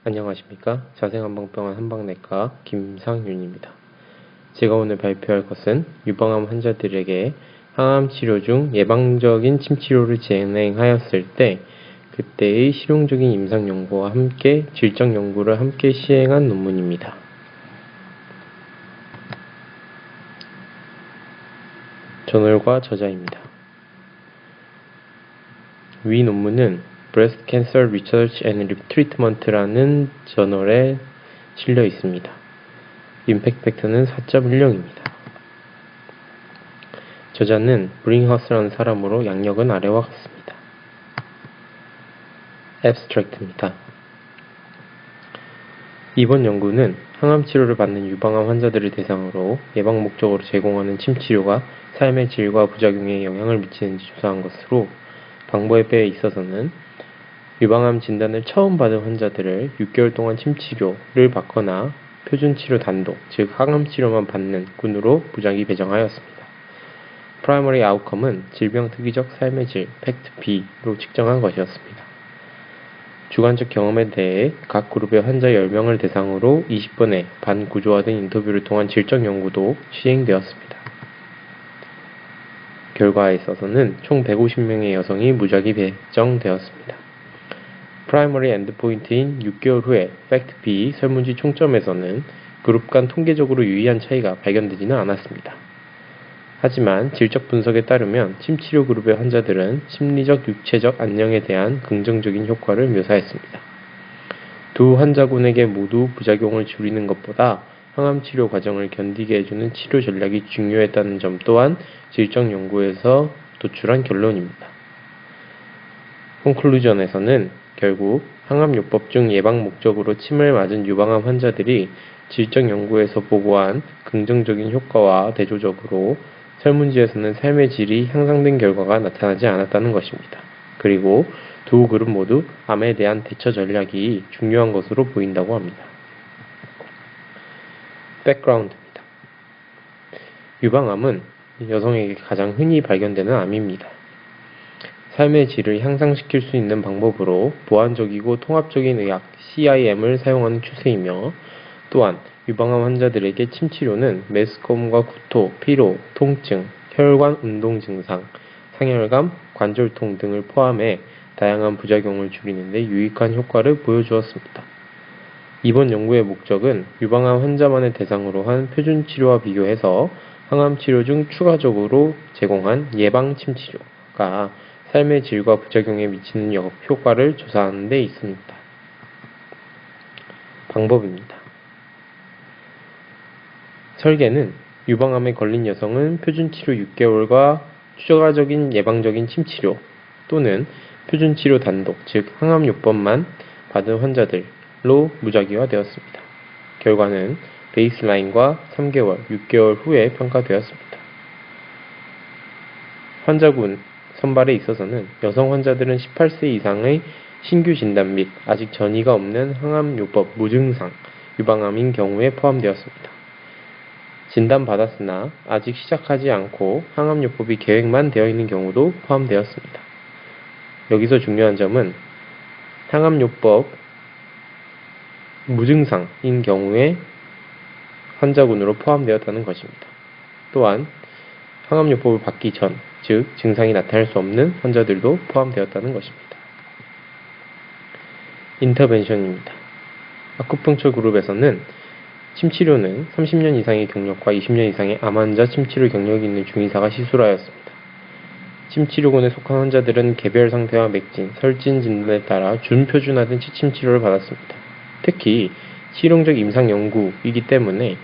안녕하십니까? 자생한방병원 한방내과 김상윤입니다. 제가 오늘 발표할 것은 유방암 환자들에게 항암 치료 중 예방적인 침치료를 진행하였을 때 그때의 실용적인 임상 연구와 함께 질적 연구를 함께 시행한 논문입니다. 저널과 저자입니다. 위 논문은 Breast Cancer Research and Treatment라는 저널에 실려 있습니다. 임팩트 팩터는 4.10입니다. 저자는 브링허스라는 사람으로 양력은 아래와 같습니다. 애브스트랙트입니다. 이번 연구는 항암 치료를 받는 유방암 환자들을 대상으로 예방 목적으로 제공하는 침치료가 삶의 질과 부작용에 영향을 미치는지 조사한 것으로 방법에 있어서는 유방암 진단을 처음 받은 환자들을 6개월 동안 침치료를 받거나 표준치료 단독, 즉 항암치료만 받는 군으로 무작위 배정하였습니다. 프라이머리 아웃컴은 질병 특이적 삶의 질, 팩트 B로 측정한 것이었습니다. 주관적 경험에 대해 각 그룹의 환자 10명을 대상으로 20번의 반구조화된 인터뷰를 통한 질적 연구도 시행되었습니다. 결과에 있어서는 총 150명의 여성이 무작위 배정되었습니다. 프라이머리 엔드포인트인 6개월 후에 팩트 B 설문지 총점에서는 그룹 간 통계적으로 유의한 차이가 발견되지는 않았습니다. 하지만 질적 분석에 따르면 침치료 그룹의 환자들은 심리적, 육체적 안녕에 대한 긍정적인 효과를 묘사했습니다. 두 환자군에게 모두 부작용을 줄이는 것보다 항암치료 과정을 견디게 해주는 치료 전략이 중요했다는 점 또한 질적 연구에서 도출한 결론입니다. 콘클루전에서는 결국 항암요법 중 예방 목적으로 침을 맞은 유방암 환자들이 질적 연구에서 보고한 긍정적인 효과와 대조적으로 설문지에서는 삶의 질이 향상된 결과가 나타나지 않았다는 것입니다. 그리고 두 그룹 모두 암에 대한 대처 전략이 중요한 것으로 보인다고 합니다. 백그라운드입니다. 유방암은 여성에게 가장 흔히 발견되는 암입니다. 삶의 질을 향상시킬 수 있는 방법으로 보완적이고 통합적인 의학 CIM을 사용하는 추세이며 또한 유방암 환자들에게 침치료는 메스꺼움과 구토, 피로, 통증, 혈관 운동 증상, 상혈감, 관절통 등을 포함해 다양한 부작용을 줄이는 데 유익한 효과를 보여주었습니다. 이번 연구의 목적은 유방암 환자만을 대상으로 한 표준치료와 비교해서 항암치료 중 추가적으로 제공한 예방 침치료가 삶의 질과 부작용에 미치는 효과를 조사하는 데 있습니다. 방법입니다. 설계는 유방암에 걸린 여성은 표준치료 6개월과 추가적인 예방적인 침치료 또는 표준치료 단독, 즉 항암요법만 받은 환자들로 무작위화되었습니다. 결과는 베이스라인과 3개월, 6개월 후에 평가되었습니다. 환자군 선발에 있어서는 여성 환자들은 18세 이상의 신규 진단 및 아직 전이가 없는 항암요법 무증상 유방암인 경우에 포함되었습니다. 진단받았으나 아직 시작하지 않고 항암요법이 계획만 되어 있는 경우도 포함되었습니다. 여기서 중요한 점은 항암요법 무증상인 경우에 환자군으로 포함되었다는 것입니다. 또한 항암요법을 받기 전, 즉 증상이 나타날 수 없는 환자들도 포함되었다는 것입니다. 인터벤션입니다. 아쿠펑처 그룹에서는 침치료는 30년 이상의 경력과 20년 이상의 암 환자 침치료 경력이 있는 중의사가 시술하였습니다. 침치료군에 속한 환자들은 개별 상태와 맥진, 설진 진단에 따라 준표준화된 침치료를 받았습니다. 특히 실용적 임상 연구이기 때문에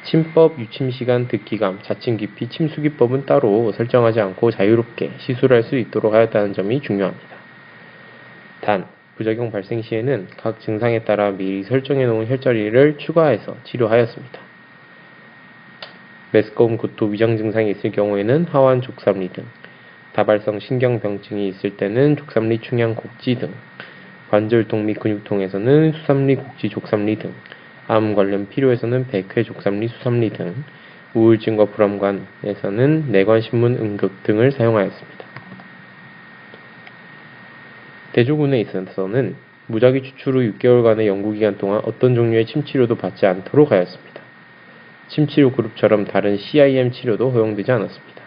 침법, 유침시간, 득기감, 자침 깊이, 침수기법은 따로 설정하지 않고 자유롭게 시술할 수 있도록 하였다는 점이 중요합니다. 단, 부작용 발생 시에는 각 증상에 따라 미리 설정해 놓은 혈자리를 추가해서 치료하였습니다. 메스꺼움, 구토, 위장 증상이 있을 경우에는 하완 족삼리 등, 다발성 신경병증이 있을 때는 족삼리 충양 곡지 등, 관절통 및 근육통에서는 수삼리, 곡지, 족삼리 등, 암 관련 필요에서는 백회, 족삼리, 수삼리 등, 우울증과 불안관에서는 내관신문, 응급 등을 사용하였습니다. 대조군에 있어서는 무작위 추출 후 6개월간의 연구기간 동안 어떤 종류의 침치료도 받지 않도록 하였습니다. 침치료 그룹처럼 다른 CIM 치료도 허용되지 않았습니다.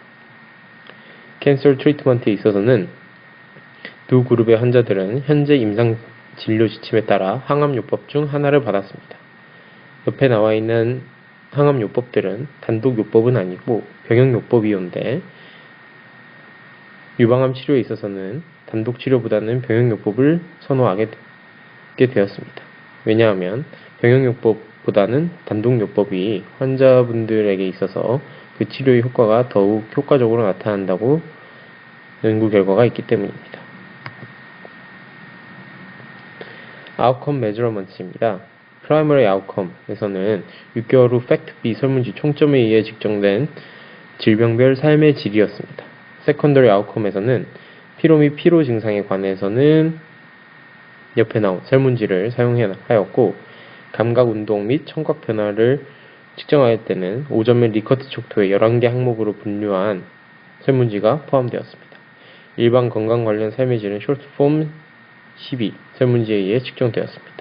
캔서 트리트먼트에 있어서는 두 그룹의 환자들은 현재 임상 진료 지침에 따라 항암요법 중 하나를 받았습니다. 옆에 나와 있는 항암요법들은 단독요법은 아니고 병역요법이온데 유방암 치료에 있어서는 단독치료보다는 병역요법을 선호하게 되었습니다. 왜냐하면 병역요법보다는 단독요법이 환자분들에게 있어서 그 치료의 효과가 더욱 효과적으로 나타난다고 연구 결과가 있기 때문입니다. Outcome Measurements입니다. Primary Outcome에서는 6개월 후 Fact B 설문지 총점에 의해 측정된 질병별 삶의 질이었습니다. Secondary Outcome에서는 피로 및 피로 증상에 관해서는 옆에 나온 설문지를 사용하였고 감각 운동 및 청각 변화를 측정할 때는 오점 및 리커트 척도의 11개 항목으로 분류한 설문지가 포함되었습니다. 일반 건강 관련 삶의 질은 숏폼 12 설문지에 의해 측정되었습니다.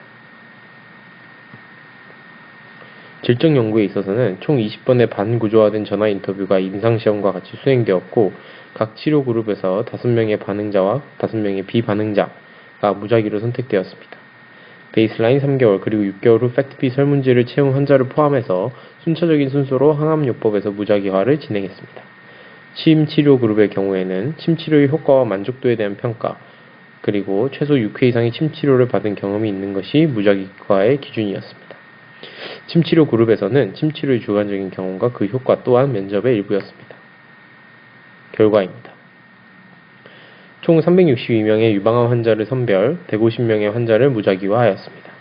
질적 연구에 있어서는 총 20번의 반구조화된 전화 인터뷰가 임상시험과 같이 수행되었고 각 치료 그룹에서 5명의 반응자와 5명의 비반응자가 무작위로 선택되었습니다. 베이스라인 3개월 그리고 6개월 후 팩트비 설문지를 채운 환자를 포함해서 순차적인 순서로 항암요법에서 무작위화를 진행했습니다. 침치료 그룹의 경우에는 침치료의 효과와 만족도에 대한 평가 그리고 최소 6회 이상의 침치료를 받은 경험이 있는 것이 무작위화의 기준이었습니다. 침치료 그룹에서는 침치료의 주관적인 경험과 그 효과 또한 면접의 일부였습니다. 결과입니다. 총 362명의 유방암 환자를 선별, 150명의 환자를 무작위화하였습니다.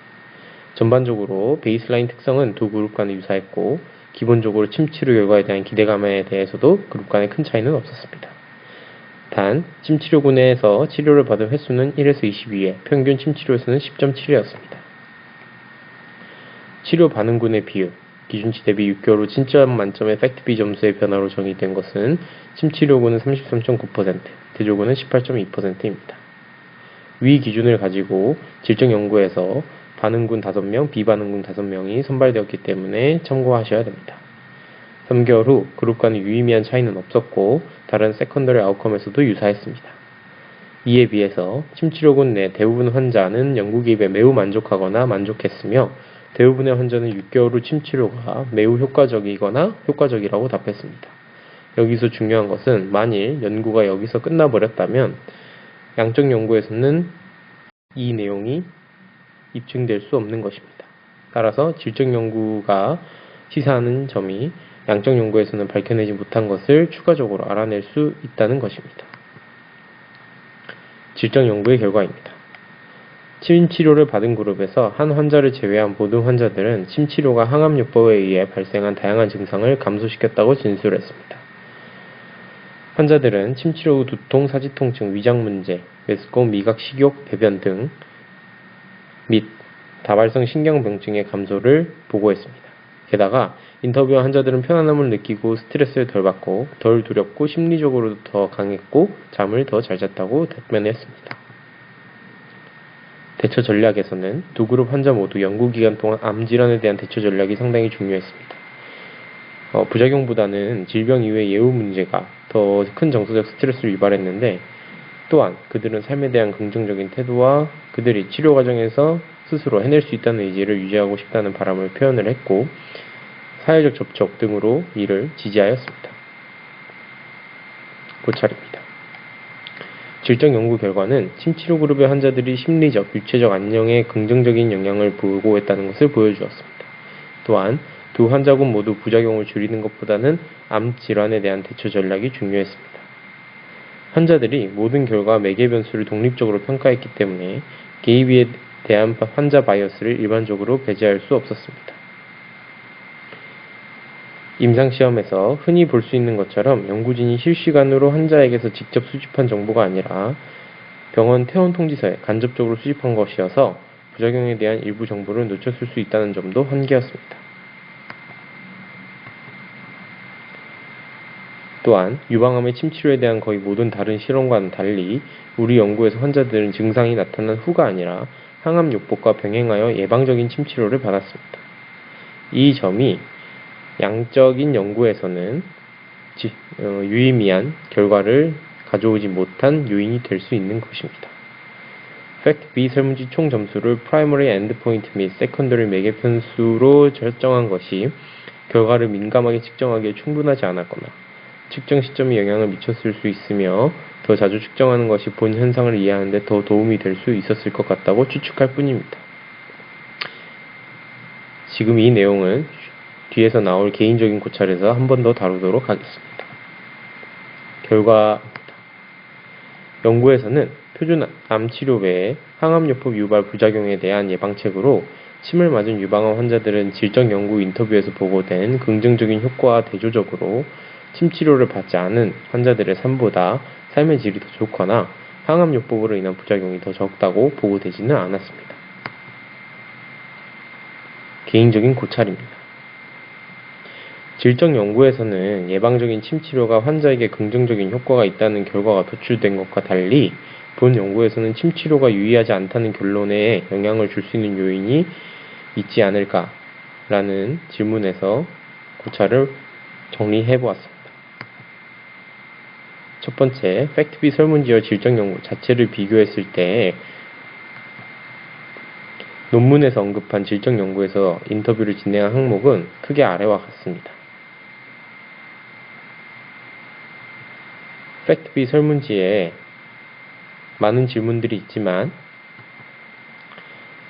전반적으로 베이스라인 특성은 두 그룹 간에 유사했고 기본적으로 침치료 결과에 대한 기대감에 대해서도 그룹 간에 큰 차이는 없었습니다. 단, 침치료군 내에서 치료를 받은 횟수는 1에서 22회, 평균 침치료에서는 10.7회였습니다. 치료 반응군의 비율, 기준치 대비 6개월 후 진점 만점의 팩트비 점수의 변화로 정의된 것은 침치료군은 33.9%, 대조군은 18.2%입니다. 위 기준을 가지고 질적 연구에서 반응군 5명, 비반응군 5명이 선발되었기 때문에 참고하셔야 됩니다. 3개월 후 그룹 간의 유의미한 차이는 없었고 다른 세컨더리 아웃컴에서도 유사했습니다. 이에 비해서 침치료군 내 대부분 환자는 연구 개입에 매우 만족하거나 만족했으며 대부분의 환자는 6개월 후 침치료가 매우 효과적이거나 효과적이라고 답했습니다. 여기서 중요한 것은 만일 연구가 여기서 끝나버렸다면 양적 연구에서는 이 내용이 입증될 수 없는 것입니다. 따라서 질적 연구가 시사하는 점이 양적 연구에서는 밝혀내지 못한 것을 추가적으로 알아낼 수 있다는 것입니다. 질적 연구의 결과입니다. 침치료를 받은 그룹에서 한 환자를 제외한 모든 환자들은 침치료가 항암요법에 의해 발생한 다양한 증상을 감소시켰다고 진술했습니다. 환자들은 침치료 후 두통, 사지통증, 위장문제, 메스꺼움, 미각, 식욕, 배변 등 및 다발성 신경병증의 감소를 보고했습니다. 게다가 인터뷰한 환자들은 편안함을 느끼고 스트레스를 덜 받고 덜 두렵고 심리적으로도 더 강했고 잠을 더 잘 잤다고 답변했습니다. 대처 전략에서는 두 그룹 환자 모두 연구기간 동안 암질환에 대한 대처 전략이 상당히 중요했습니다. 부작용보다는 질병 이후의 예후 문제가 더 큰 정서적 스트레스를 유발했는데 또한 그들은 삶에 대한 긍정적인 태도와 그들이 치료 과정에서 스스로 해낼 수 있다는 의지를 유지하고 싶다는 바람을 표현을 했고 사회적 접촉 등으로 이를 지지하였습니다. 고찰입니다. 질적 연구 결과는 침치료 그룹의 환자들이 심리적, 육체적 안녕에 긍정적인 영향을 보고했다는 것을 보여주었습니다. 또한 두 환자군 모두 부작용을 줄이는 것보다는 암 질환에 대한 대처 전략이 중요했습니다. 환자들이 모든 결과 매개 변수를 독립적으로 평가했기 때문에 개입에 대한 환자 바이어스를 일반적으로 배제할 수 없었습니다. 임상시험에서 흔히 볼 수 있는 것처럼 연구진이 실시간으로 환자에게서 직접 수집한 정보가 아니라 병원 퇴원 통지서에 간접적으로 수집한 것이어서 부작용에 대한 일부 정보를 놓쳤을 수 있다는 점도 한계였습니다. 또한 유방암의 침치료에 대한 거의 모든 다른 실험과는 달리 우리 연구에서 환자들은 증상이 나타난 후가 아니라 항암요법과 병행하여 예방적인 침 치료를 받았습니다. 이 점이 양적인 연구에서는 유의미한 결과를 가져오지 못한 요인이 될 수 있는 것입니다. 팩트 B 설문지 총 점수를 프라이머리 엔드포인트 및 세컨더리 매개편수로 설정한 것이 결과를 민감하게 측정하기에 충분하지 않았거나 측정 시점에 영향을 미쳤을 수 있으며 더 자주 측정하는 것이 본 현상을 이해하는 데 더 도움이 될 수 있었을 것 같다고 추측할 뿐입니다. 지금 이 내용은 뒤에서 나올 개인적인 고찰에서 한 번 더 다루도록 하겠습니다. 결과입니다. 연구에서는 표준 암치료 외에 항암요법 유발 부작용에 대한 예방책으로 침을 맞은 유방암 환자들은 질적 연구 인터뷰에서 보고된 긍정적인 효과와 대조적으로 침 치료를 받지 않은 환자들의 삶보다 삶의 질이 더 좋거나 항암요법으로 인한 부작용이 더 적다고 보고되지는 않았습니다. 개인적인 고찰입니다. 질적 연구에서는 예방적인 침 치료가 환자에게 긍정적인 효과가 있다는 결과가 도출된 것과 달리 본 연구에서는 침 치료가 유의하지 않다는 결론에 영향을 줄 수 있는 요인이 있지 않을까라는 질문에서 고찰을 정리해 보았습니다. 첫 번째, 팩트-B 설문지와 질적 연구 자체를 비교했을 때 논문에서 언급한 질적 연구에서 인터뷰를 진행한 항목은 크게 아래와 같습니다. 팩트-B 설문지에 많은 질문들이 있지만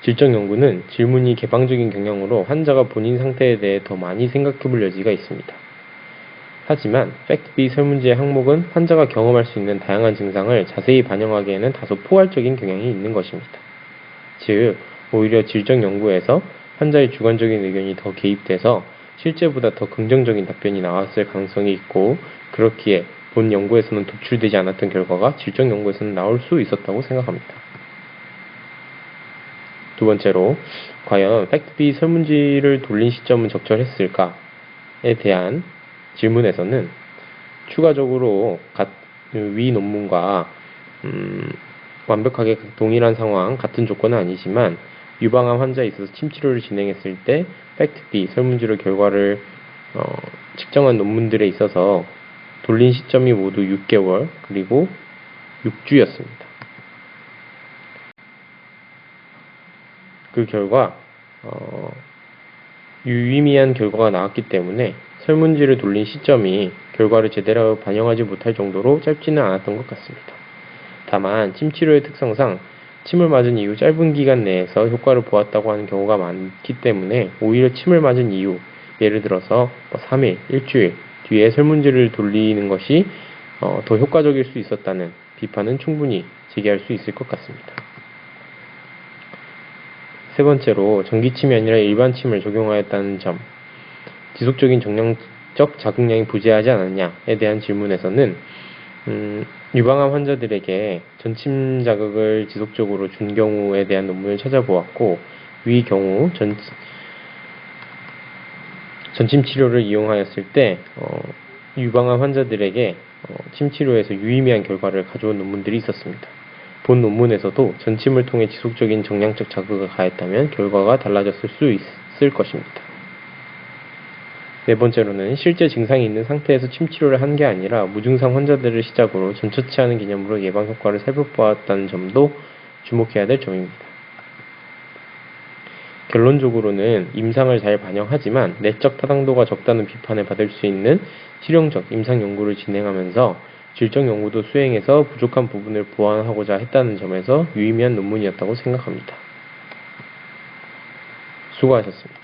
질적 연구는 질문이 개방적인 경향으로 환자가 본인 상태에 대해 더 많이 생각해 볼 여지가 있습니다. 하지만 팩트-B 설문지의 항목은 환자가 경험할 수 있는 다양한 증상을 자세히 반영하기에는 다소 포괄적인 경향이 있는 것입니다. 즉, 오히려 질적 연구에서 환자의 주관적인 의견이 더 개입돼서 실제보다 더 긍정적인 답변이 나왔을 가능성이 있고, 그렇기에 본 연구에서는 도출되지 않았던 결과가 질적 연구에서는 나올 수 있었다고 생각합니다. 두 번째로, 과연 팩트-B 설문지를 돌린 시점은 적절했을까에 대한 질문에서는 추가적으로 위 논문과 완벽하게 동일한 상황, 같은 조건은 아니지만 유방암 환자에 있어서 침치료를 진행했을 때 팩트-B 설문지로 결과를 측정한 논문들에 있어서 돌린 시점이 모두 6개월 그리고 6주였습니다. 그 결과 유의미한 결과가 나왔기 때문에 설문지를 돌린 시점이 결과를 제대로 반영하지 못할 정도로 짧지는 않았던 것 같습니다. 다만 침치료의 특성상 침을 맞은 이후 짧은 기간 내에서 효과를 보았다고 하는 경우가 많기 때문에 오히려 침을 맞은 이후 예를 들어서 3일, 일주일 뒤에 설문지를 돌리는 것이 더 효과적일 수 있었다는 비판은 충분히 제기할 수 있을 것 같습니다. 세 번째로 전기침이 아니라 일반 침을 적용하였다는 점, 지속적인 정량적 자극량이 부재하지 않았냐에 대한 질문에서는 유방암 환자들에게 전침 자극을 지속적으로 준 경우에 대한 논문을 찾아보았고, 위 경우 전침 치료를 이용하였을 때 유방암 환자들에게 침 치료에서 유의미한 결과를 가져온 논문들이 있었습니다. 본 논문에서도 전침을 통해 지속적인 정량적 자극을 가했다면 결과가 달라졌을 수 있을 것입니다. 네 번째로는 실제 증상이 있는 상태에서 침 치료를 한 게 아니라 무증상 환자들을 시작으로 전처치 하는 개념으로 예방 효과를 살펴보았다는 점도 주목해야 될 점입니다. 결론적으로는 임상을 잘 반영하지만 내적 타당도가 적다는 비판을 받을 수 있는 실용적 임상 연구를 진행하면서 질적 연구도 수행해서 부족한 부분을 보완하고자 했다는 점에서 유의미한 논문이었다고 생각합니다. 수고하셨습니다.